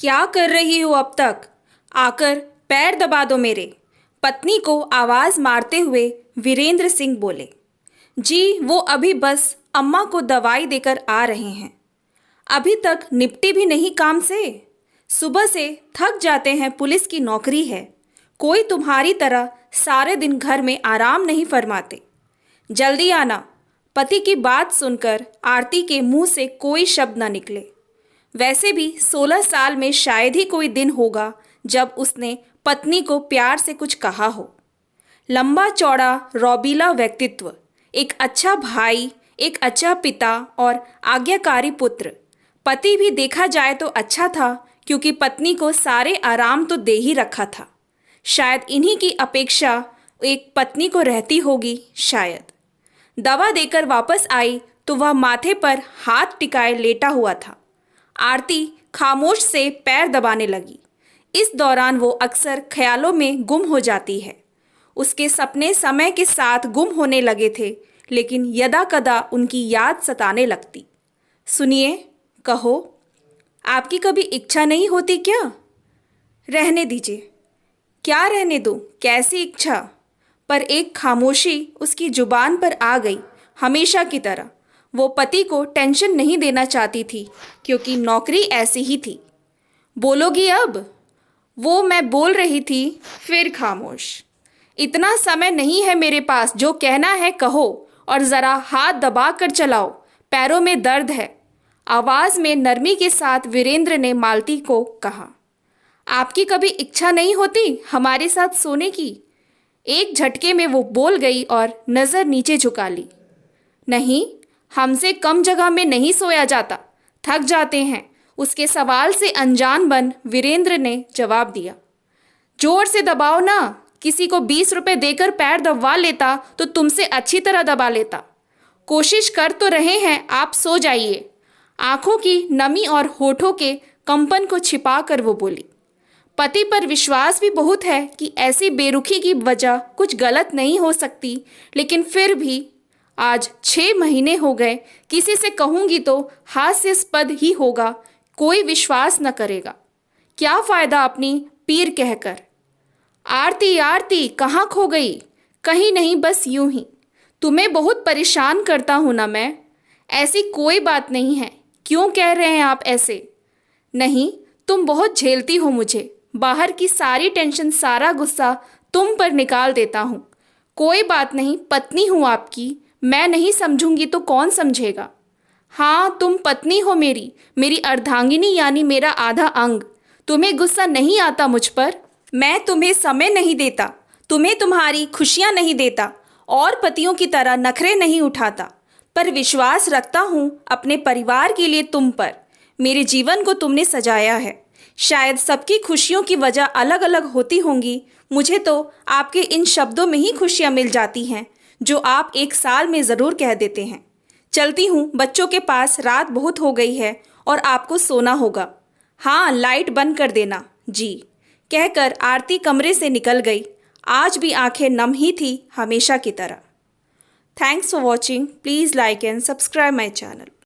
क्या कर रही हो अब तक? आकर पैर दबा दो मेरे। पत्नी को आवाज मारते हुए वीरेंद्र सिंह बोले। जी, वो अभी बस अम्मा को दवाई देकर आ रहे हैं। अभी तक निपटी भी नहीं काम से। सुबह से थक जाते हैं, पुलिस की नौकरी है। कोई तुम्हारी तरह सारे दिन घर में आराम नहीं फरमाते। जल्दी आना। पति की बात सुनकर आरती के मुंह से कोई शब्द न निकले। वैसे भी 16 साल में शायद ही कोई दिन होगा जब उसने पत्नी को प्यार से कुछ कहा हो। लंबा चौड़ा रौबीला व्यक्तित्व, एक अच्छा भाई, एक अच्छा पिता और आज्ञाकारी पुत्र। पति भी देखा जाए तो अच्छा था, क्योंकि पत्नी को सारे आराम तो दे ही रखा था। शायद इन्हीं की अपेक्षा एक पत्नी को रहती होगी। शायद दवा देकर वापस आई तो वह माथे पर हाथ टिकाए लेटा हुआ था। आरती खामोश से पैर दबाने लगी। इस दौरान वो अक्सर ख्यालों में गुम हो जाती है। उसके सपने समय के साथ गुम होने लगे थे, लेकिन यदा कदा उनकी याद सताने लगती। सुनिए, कहो, आपकी कभी इच्छा नहीं होती क्या? रहने दीजिए। क्या रहने दो? कैसी इच्छा? पर एक खामोशी उसकी जुबान पर आ गई, हमेशा की तरह। वो पति को टेंशन नहीं देना चाहती थी, क्योंकि नौकरी ऐसी ही थी। बोलोगी अब? वो मैं बोल रही थी, फिर खामोश। इतना समय नहीं है मेरे पास, जो कहना है कहो, और ज़रा हाथ दबा कर चलाओ, पैरों में दर्द है। आवाज़ में नरमी के साथ वीरेंद्र ने मालती को कहा। आपकी कभी इच्छा नहीं होती हमारे साथ सोने की? एक झटके में वो बोल गई और नज़र नीचे झुका ली। नहीं, हमसे कम जगह में नहीं सोया जाता, थक जाते हैं। उसके सवाल से अनजान बन वीरेंद्र ने जवाब दिया। जोर से दबाओ ना। किसी को 20 रुपए देकर पैर दबवा लेता तो तुमसे अच्छी तरह दबा लेता। कोशिश कर तो रहे हैं, आप सो जाइए। आंखों की नमी और होठों के कंपन को छिपाकर वो बोली। पति पर विश्वास भी बहुत है कि ऐसी बेरुखी की वजह कुछ गलत नहीं हो सकती, लेकिन फिर भी आज 6 महीने हो गए। किसी से कहूँगी तो हास्यास्पद ही होगा, कोई विश्वास न करेगा। क्या फ़ायदा अपनी पीर कहकर। आरती, आरती कहाँ खो गई? कहीं नहीं, बस यूं ही। तुम्हें बहुत परेशान करता हूँ ना मैं? ऐसी कोई बात नहीं है। क्यों कह रहे हैं आप ऐसे? नहीं, तुम बहुत झेलती हो मुझे। बाहर की सारी टेंशन, सारा गुस्सा तुम पर निकाल देता हूँ। कोई बात नहीं, पत्नी हूँ आपकी। मैं नहीं समझूंगी तो कौन समझेगा? हाँ, तुम पत्नी हो मेरी अर्धांगिनी, यानी मेरा आधा अंग। तुम्हें गुस्सा नहीं आता मुझ पर? मैं तुम्हें समय नहीं देता, तुम्हें तुम्हारी खुशियाँ नहीं देता, और पतियों की तरह नखरे नहीं उठाता, पर विश्वास रखता हूँ अपने परिवार के लिए तुम पर। मेरे जीवन को तुमने सजाया है। शायद सबकी खुशियों की वजह अलग अलग होती होंगी, मुझे तो आपके इन शब्दों में ही खुशियाँ मिल जाती हैं, जो आप एक साल में ज़रूर कह देते हैं। चलती हूँ, बच्चों के पास, रात बहुत हो गई है और आपको सोना होगा। हाँ, लाइट बंद कर देना जी। कहकर आरती कमरे से निकल गई। आज भी आंखें नम ही थी, हमेशा की तरह। Thanks for watching. Please like and subscribe my channel.